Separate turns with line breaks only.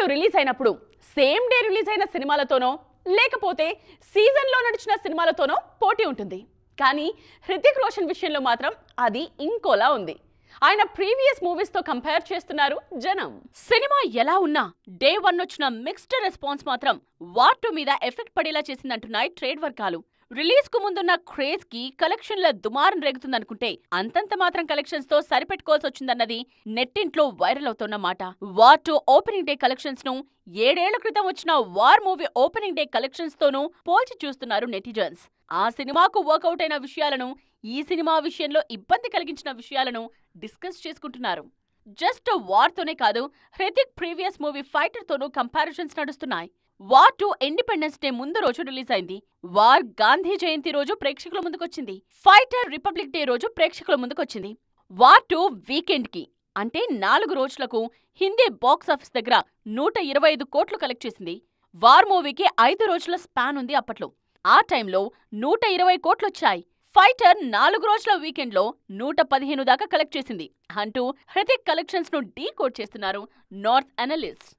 సినిమాలు రిలీజ్ అయినప్పుడు same day release అయిన సినిమాలతోనో లేకపోతే సీజన్లో నడిచిన సినిమాలతోనో పోటీ ఉంటుంది. కానీ హృతిక్ రోషన్ విషయంలో మాత్రం అది ఇంకోలా ఉంది. ఆయన ప్రీవియస్ మూవీస్ తో కంపేర్ చేస్తున్నారు జనం. సినిమా ఎలా ఉన్నా డే 1 వచ్చిన మిక్స్డ్ రెస్పాన్స్ మాత్రం వార్ 2 మీద ఎఫెక్ట్ పడేలా చేసిందంటున్నాయి ట్రేడ్ వర్గాలు. రిలీజ్ కు ముందున్న క్రేజ్ కి కలెక్షన్ల దుమారం రేగుతుందనుకుంటే అంతంత మాత్రం కలెక్షన్స్ తో సరిపెట్టుకోవాల్సి వచ్చిందన్నది నెట్టింట్లో వైరల్ అవుతున్న మాట. వార్ 2 ఓపెనింగ్ డే కలెక్షన్స్ ను 7 ఏళ్ల క్రితం వచ్చిన war movie opening day collections తోనూ పోల్చి చూస్తున్నారు నెటిజన్స్. ఆ సినిమాకు వర్కౌట్ అయిన విషయాలను, ఈ సినిమా విషయంలో ఇబ్బంది కలిగించిన విషయాలను డిస్కస్ చేసుకుంటున్నారు. జస్ట్ వార్ తోనే కాదు, హృతిక్ ప్రీవియస్ మూవీ ఫైటర్ తోనూ కంపారిజన్స్ నడుస్తున్నాయి. వార్ 2 ఇండిపెండెన్స్ డే ముందు రోజు రిలీజ్ అయింది. వార్ గాంధీ జయంతి రోజు ప్రేక్షకుల ముందుకొచ్చింది. ఫైటర్ రిపబ్లిక్ డే రోజు ప్రేక్షకుల ముందుకొచ్చింది. వార్ 2 వీకెండ్ కి అంటే 4 రోజులకు హిందీ బాక్సాఫీస్ దగ్గర 125 కోట్లు కలెక్ట్ చేసింది. వార్ మూవీకి 5 రోజుల స్పాన్ ఉంది అప్పట్లో. ఆ టైంలో 120 కోట్లొచ్చాయి. ఫైటర్ 4 రోజుల వీకెండ్ లో 115 దాకా కలెక్ట్ చేసింది అంటూ హృతిక్ కలెక్షన్స్ ను డీకోడ్ చేస్తున్నారు నార్త్ అనలిస్ట్.